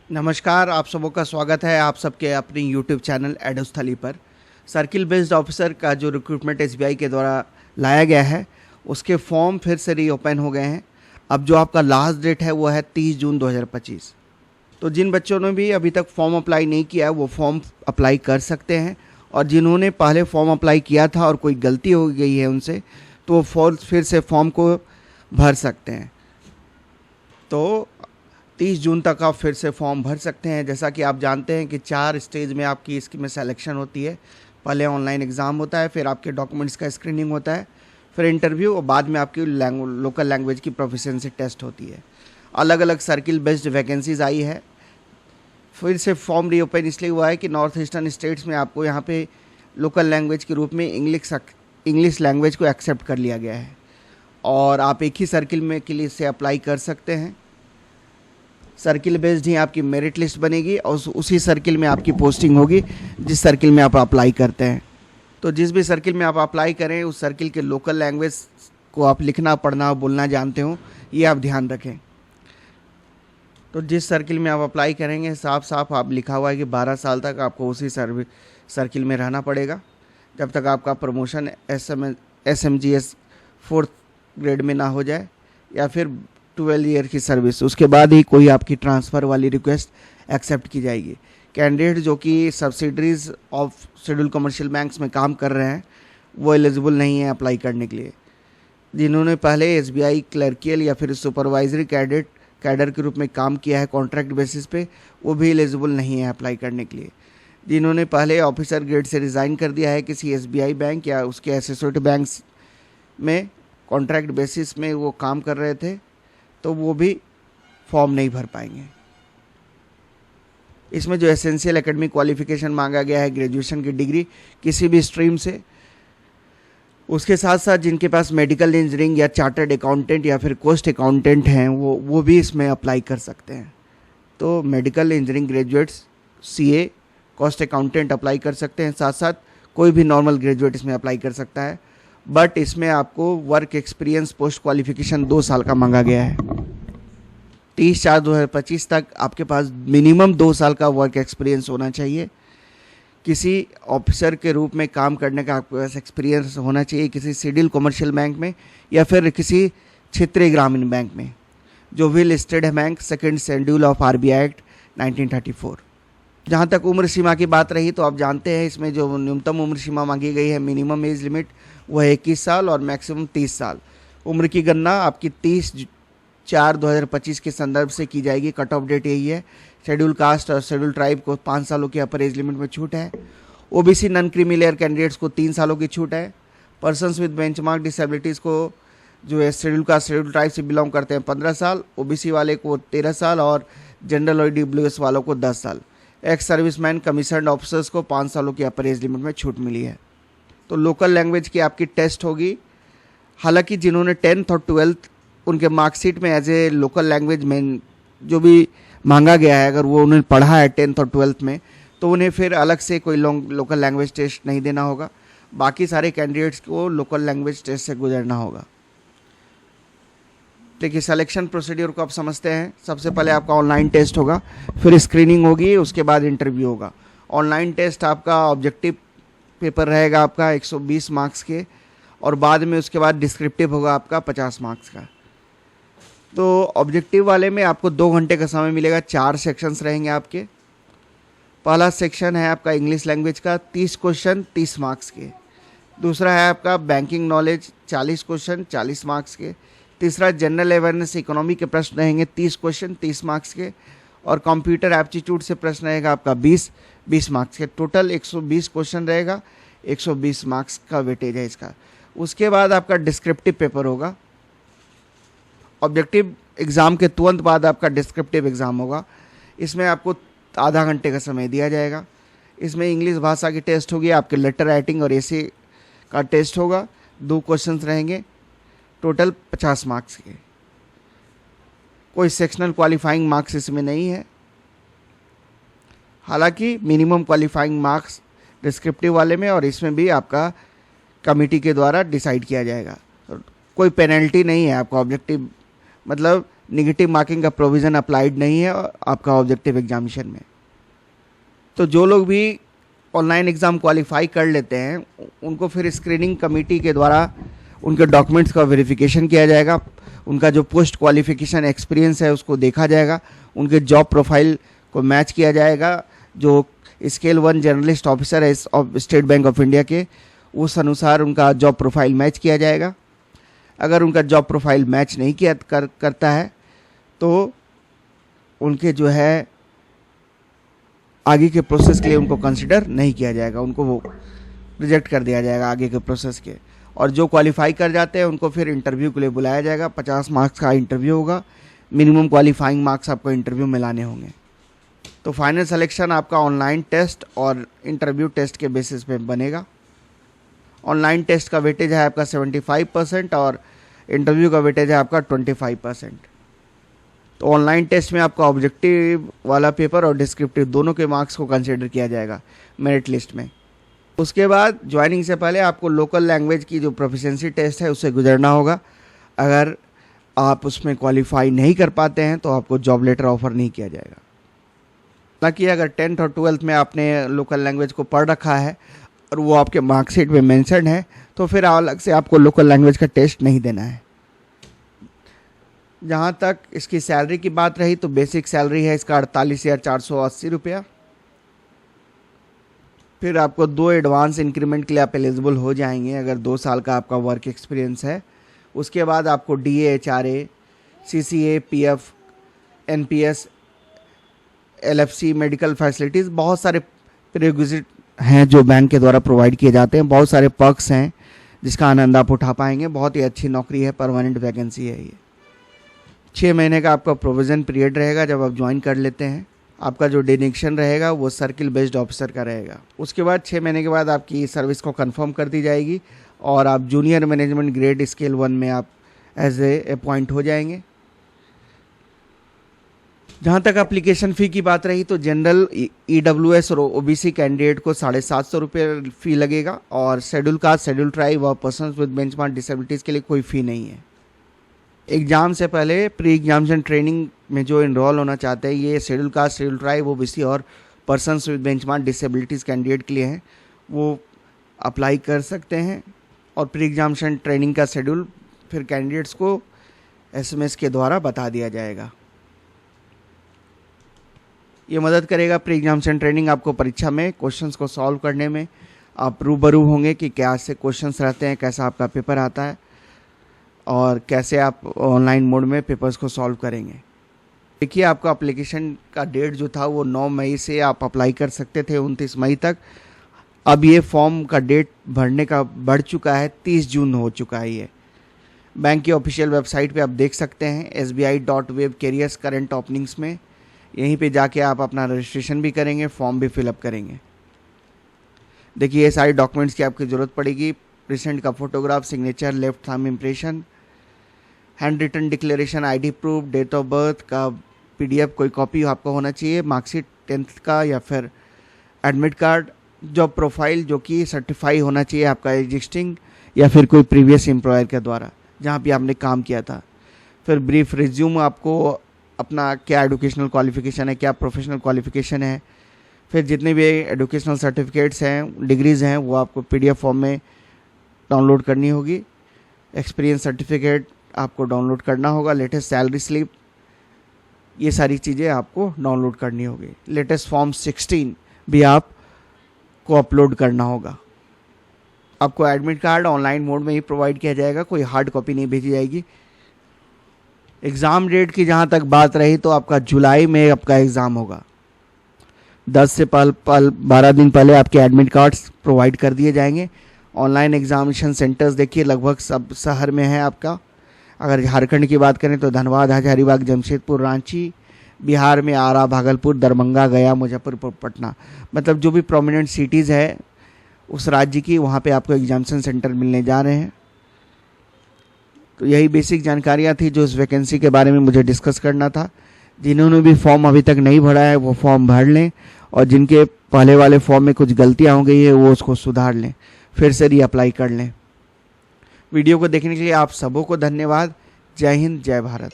नमस्कार, आप सबों का स्वागत है आप सबके अपनी यूट्यूब चैनल एडोस्थली पर। सर्किल बेस्ड ऑफिसर का जो रिक्रूटमेंट एसबीआई के द्वारा लाया गया है, उसके फॉर्म फिर से रीओपन हो गए हैं। अब जो आपका लास्ट डेट है वो है 30 जून 2025। तो जिन बच्चों ने भी अभी तक फॉर्म अप्लाई नहीं किया है वो फॉर्म अप्लाई कर सकते हैं, और जिन्होंने पहले फॉर्म अप्लाई किया था और कोई गलती हो गई है उनसे, तो वो फिर से फॉर्म को भर सकते हैं। तो 30 जून तक आप फिर से फॉर्म भर सकते हैं। जैसा कि आप जानते हैं कि 4 स्टेज में आपकी इसमें सिलेक्शन होती है। पहले ऑनलाइन एग्ज़ाम होता है, फिर आपके डॉक्यूमेंट्स का स्क्रीनिंग होता है, फिर इंटरव्यू, और बाद में आपकी लोकल लैंग्वेज की प्रोफिशिएंसी टेस्ट होती है। अलग अलग सर्किल बेस्ड वैकेंसीज आई है। फिर से फॉर्म रीओपन इसलिए हुआ है कि नॉर्थ ईस्टर्न स्टेट्स में आपको यहाँ पे लोकल लैंग्वेज के रूप में इंग्लिश लैंग्वेज को एक्सेप्ट कर लिया गया है, और आप एक ही सर्किल में के लिए से अप्लाई कर सकते हैं। सर्किल बेस्ड ही आपकी मेरिट लिस्ट बनेगी और उसी सर्किल में आपकी पोस्टिंग होगी जिस सर्किल में आप अप्लाई करते हैं। तो जिस भी सर्किल में आप अप्लाई करें उस सर्किल के लोकल लैंग्वेज को आप लिखना, पढ़ना और बोलना जानते हो, ये आप ध्यान रखें। तो जिस सर्किल में आप अप्लाई करेंगे साफ साफ आप लिखा हुआ है कि 12 साल तक आपको उसी सर्किल में रहना पड़ेगा, जब तक आपका प्रमोशन SMGS 4th ग्रेड में ना हो जाए, या फिर 12 ईयर की सर्विस, उसके बाद ही कोई आपकी ट्रांसफ़र वाली रिक्वेस्ट एक्सेप्ट की जाएगी। कैंडिडेट जो कि subsidiaries of schedule commercial banks में काम कर रहे हैं वो एलिजिबल नहीं है अप्लाई करने के लिए। जिन्होंने पहले SBI क्लर्कियल या फिर सुपरवाइजरी कैडर के रूप में काम किया है कॉन्ट्रैक्ट बेसिस पे, वो भी एलिजिबल नहीं है अप्लाई करने के लिए। जिन्होंने पहले ऑफिसर ग्रेड से रिज़ाइन कर दिया है किसी SBI बैंक या उसके एसोसिएट बैंक्स में, कॉन्ट्रैक्ट बेसिस में वो काम कर रहे थे, तो वो भी फॉर्म नहीं भर पाएंगे। इसमें जो एसेंशियल एकेडमिक क्वालिफिकेशन मांगा गया है ग्रेजुएशन की डिग्री किसी भी स्ट्रीम से, उसके साथ साथ जिनके पास मेडिकल इंजीनियरिंग या चार्टर्ड अकाउंटेंट या फिर कॉस्ट अकाउंटेंट हैं वो भी इसमें अप्लाई कर सकते हैं। तो medical engineering graduates, CA, cost accountant apply कर सकते हैं। साथ साथ कोई भी नॉर्मल ग्रेजुएट इसमें अप्लाई कर सकता है, बट इसमें आपको वर्क एक्सपीरियंस पोस्ट क्वालिफिकेशन 2 साल का मांगा गया है। 30/4/2025 तक आपके पास मिनिमम 2 साल का वर्क एक्सपीरियंस होना चाहिए। किसी ऑफिसर के रूप में काम करने का आपके पास एक्सपीरियंस होना चाहिए किसी शेड्यूल कमर्शियल बैंक में या फिर किसी क्षेत्रीय ग्रामीण बैंक में जो भी लिस्टेड है bank 2nd schedule of RBI act 1934। जहाँ तक उम्र सीमा की बात रही तो आप जानते हैं इसमें जो न्यूनतम उम्र सीमा मांगी गई है, मिनिमम एज लिमिट, वो है 21 साल और मैक्सिमम 30 साल। उम्र की गणना आपकी 30/4/2025 के संदर्भ से की जाएगी। कट ऑफ डेट यही है। शेड्यूल कास्ट और शेड्यूल ट्राइब को 5 सालों की अपर एज लिमिट में छूट है। OBC non creamy layer candidates को 3 सालों की छूट है। पर्सनस विद बेंचमार्क डिसेबिलिटीज़ को जो है शेड्यूल कास्ट शेड्यूल ट्राइब से बिलोंग करते हैं 15 साल, OBC वाले को 13 साल और जनरल और EWS वालों को 10 साल। एक्स सर्विसमैन कमीशन्ड ऑफिसर्स को 5 सालों की अपर एज लिमिट में छूट मिली है। तो लोकल लैंग्वेज की आपकी टेस्ट होगी। हालांकि जिन्होंने 10th और 12th उनके मार्कशीट में एज ए लोकल लैंग्वेज में जो भी मांगा गया है, अगर वो उन्होंने पढ़ा है 10th और 12th में, तो उन्हें फिर अलग से कोई लोकल लैंग्वेज टेस्ट नहीं देना होगा। बाकी सारे कैंडिडेट्स को लोकल लैंग्वेज टेस्ट से गुजरना होगा। देखिए, सिलेक्शन प्रोसीड्यूर को आप समझते हैं। सबसे पहले आपका ऑनलाइन टेस्ट होगा, फिर स्क्रीनिंग होगी, उसके बाद इंटरव्यू होगा। ऑनलाइन टेस्ट आपका ऑब्जेक्टिव पेपर रहेगा आपका 120 मार्क्स के, और बाद में उसके बाद डिस्क्रिप्टिव होगा आपका 50 मार्क्स का। तो ऑब्जेक्टिव वाले में आपको 2 घंटे का समय मिलेगा। 4 सेक्शंस रहेंगे आपके। पहला सेक्शन है आपका इंग्लिश लैंग्वेज का, 30 क्वेश्चन 30 मार्क्स के। दूसरा है आपका बैंकिंग नॉलेज, 40 क्वेश्चन 40 मार्क्स के। तीसरा जनरल अवेयरनेस इकोनॉमी के प्रश्न रहेंगे 30 क्वेश्चन 30 मार्क्स के, और कंप्यूटर एप्टीट्यूड से प्रश्न रहेगा आपका 20 मार्क्स के। टोटल 120 क्वेश्चन रहेगा, 120 मार्क्स का वेटेज है इसका। उसके बाद आपका डिस्क्रिप्टिव पेपर होगा। ऑब्जेक्टिव एग्ज़ाम के तुरंत बाद आपका डिस्क्रिप्टिव एग्ज़ाम होगा। इसमें आपको आधा घंटे का समय दिया जाएगा। इसमें इंग्लिश भाषा की टेस्ट होगी, आपके लेटर राइटिंग और ऐसे का टेस्ट होगा। 2 क्वेश्चंस रहेंगे, टोटल 50 मार्क्स के। कोई सेक्शनल क्वालिफाइंग मार्क्स इसमें नहीं है। हालांकि मिनिमम क्वालिफाइंग मार्क्स डिस्क्रिप्टिव वाले में और इसमें भी आपका कमेटी के द्वारा डिसाइड किया जाएगा। कोई पेनल्टी नहीं है आपका। ऑब्जेक्टिव मतलब नेगेटिव मार्किंग का प्रोविज़न अप्लाइड नहीं है आपका ऑब्जेक्टिव एग्जामिनेशन में। तो जो लोग भी ऑनलाइन एग्ज़ाम क्वालिफाई कर लेते हैं उनको फिर स्क्रीनिंग कमेटी के द्वारा उनके डॉक्यूमेंट्स का वेरिफिकेशन किया जाएगा, उनका जो पोस्ट क्वालिफिकेशन एक्सपीरियंस है उसको देखा जाएगा, उनके जॉब प्रोफाइल को मैच किया जाएगा। जो स्केल 1 जर्नलिस्ट ऑफिसर है स्टेट बैंक ऑफ इंडिया के, उस अनुसार उनका जॉब प्रोफाइल मैच किया जाएगा। अगर उनका जॉब प्रोफाइल मैच नहीं करता है तो उनके जो है आगे के प्रोसेस के लिए उनको कंसिडर नहीं किया जाएगा, उनको वो रिजेक्ट कर दिया जाएगा आगे के प्रोसेस के। और जो क्वालिफाई कर जाते हैं उनको फिर इंटरव्यू के लिए बुलाया जाएगा। 50 मार्क्स का इंटरव्यू होगा, मिनिमम क्वालिफाइंग मार्क्स आपको इंटरव्यू में लाने होंगे। तो फाइनल सिलेक्शन आपका ऑनलाइन टेस्ट और इंटरव्यू टेस्ट के बेसिस पे बनेगा। ऑनलाइन टेस्ट का वेटेज है आपका 75% और इंटरव्यू का वेटेज है आपका 25%। तो ऑनलाइन टेस्ट में आपका ऑब्जेक्टिव वाला पेपर और डिस्क्रिप्टिव दोनों के मार्क्स को कंसिडर किया जाएगा मेरिट लिस्ट में। उसके बाद ज्वाइनिंग से पहले आपको लोकल लैंग्वेज की जो प्रोफिशिएंसी टेस्ट है उससे गुजरना होगा। अगर आप उसमें क्वालिफाई नहीं कर पाते हैं तो आपको जॉब लेटर ऑफर नहीं किया जाएगा। ताकि अगर 10th और 12th में आपने लोकल लैंग्वेज को पढ़ रखा है और वो आपके मार्कशीट में मेंशन है तो फिर अलग से आपको लोकल लैंग्वेज का टेस्ट नहीं देना है। जहाँ तक इसकी सैलरी की बात रही तो बेसिक सैलरी है इसका 48,480 रुपया। फिर आपको 2 एडवांस इंक्रीमेंट के लिए आप एलिजिबल हो जाएंगे अगर 2 साल का आपका वर्क एक्सपीरियंस है। उसके बाद आपको DA, HRA, CCA, PF, NPS, LFC, medical facilities, बहुत सारे प्रीरिक्विजिट हैं जो बैंक के द्वारा प्रोवाइड किए जाते हैं। बहुत सारे पर्क्स हैं जिसका आनंद आप उठा पाएंगे। बहुत ही अच्छी नौकरी है, परमानेंट वैकेंसी है ये। 6 महीने का आपका प्रोविज़न पीरियड रहेगा जब आप ज्वाइन कर लेते हैं। आपका जो डिनिक्शन रहेगा वो सर्किल बेस्ड ऑफिसर का रहेगा। उसके बाद 6 महीने के बाद आपकी सर्विस को कंफर्म कर दी जाएगी और आप जूनियर मैनेजमेंट ग्रेड स्केल 1 में आप एज ए अपॉइंट हो जाएंगे। जहाँ तक एप्लीकेशन फ़ी की बात रही तो जनरल, EWS और OBC कैंडिडेट को 750 रुपये फ़ी लगेगा और शेड्यूल कास्ट, शेड्यूल ट्राइब और पर्सन्स विद बेंचमार्क डिसेबिलिटीज़ के लिए कोई फ़ी नहीं है। एग्ज़ाम से पहले प्री एग्जामिनेशन ट्रेनिंग में जो इनरोल होना चाहते हैं ये schedule caste, schedule tribe, OBC और persons with benchmark disabilities candidate के लिए हैं, वो अप्लाई कर सकते हैं। और प्री एग्जामिनेशन ट्रेनिंग का शेड्यूल फिर कैंडिडेट्स को SMS के द्वारा बता दिया जाएगा। ये मदद करेगा प्री एग्जामिनेशन ट्रेनिंग आपको परीक्षा में क्वेश्चंस को सॉल्व करने में। आप रूबरू होंगे कि क्या से क्वेश्चंस रहते हैं, कैसा आपका पेपर आता है और कैसे आप ऑनलाइन मोड में पेपर्स को सॉल्व करेंगे। देखिए आपका एप्लीकेशन का डेट जो था वो 9 मई से आप अप्लाई कर सकते थे 29 मई तक। अब ये फॉर्म का डेट भरने का बढ़ चुका है, 30 जून हो चुका है ये। बैंक की ऑफिशियल वेबसाइट पे आप देख सकते हैं SBI.web कैरियर्स करंट ओपनिंग्स में। यहीं पे जाके आप अपना रजिस्ट्रेशन भी करेंगे, फॉर्म भी फिलअप करेंगे। देखिए ये सारे डॉक्यूमेंट्स की आपकी ज़रूरत पड़ेगी। प्रेसिडेंट का photograph, signature, left thumb impression, handwritten declaration, ID proof, date of birth का PDF कोई कॉपी आपका होना चाहिए, मार्कशीट 10th का या फिर एडमिट कार्ड, जॉब प्रोफाइल जो कि सर्टिफाई होना चाहिए आपका एग्जिस्टिंग या फिर कोई प्रीवियस एम्प्लॉयर के द्वारा जहाँ पे आपने काम किया था। फिर ब्रीफ रिज्यूम, आपको अपना क्या एजुकेशनल क्वालिफिकेशन है, क्या प्रोफेशनल क्वालिफिकेशन है। फिर जितने भी एजुकेशनल सर्टिफिकेट्स हैं, डिग्रीज़ हैं, वो आपको PDF फॉर्म में डाउनलोड करनी होगी। एक्सपीरियंस सर्टिफिकेट आपको डाउनलोड करना होगा। लेटेस्ट सैलरी स्लिप, ये सारी चीज़ें आपको डाउनलोड करनी होगी। लेटेस्ट फॉर्म 16 भी आपको अपलोड करना होगा। आपको एडमिट कार्ड ऑनलाइन मोड में ही प्रोवाइड किया जाएगा, कोई हार्ड कॉपी नहीं भेजी जाएगी। एग्ज़ाम डेट की जहाँ तक बात रही तो आपका जुलाई में आपका एग्ज़ाम होगा। 10 से 12 दिन पहले आपके एडमिट कार्ड्स प्रोवाइड कर दिए जाएंगे। ऑनलाइन एग्जामिनेशन सेंटर्स देखिए लगभग सब शहर में है आपका। अगर झारखंड की बात करें तो धनबाद, हजारीबाग, जमशेदपुर, रांची। बिहार में आरा, भागलपुर, दरभंगा, गया, मुजफ्फरपुर, पटना, मतलब जो भी प्रोमिनेंट सिटीज़ है उस राज्य की, वहाँ पे आपको एग्जामिनेशन सेंटर मिलने जा रहे हैं। तो यही बेसिक जानकारियाँ थी जो इस वैकेंसी के बारे में मुझे डिस्कस करना था। जिन्होंने भी फॉर्म अभी तक नहीं भरा है वो फॉर्म भर लें और जिनके पहले वाले फॉर्म में कुछ गलतियाँ हो गई है वो उसको सुधार लें, फिर से रीअप्लाई कर लें। वीडियो को देखने के लिए आप सबों को धन्यवाद। जय हिंद, जय भारत।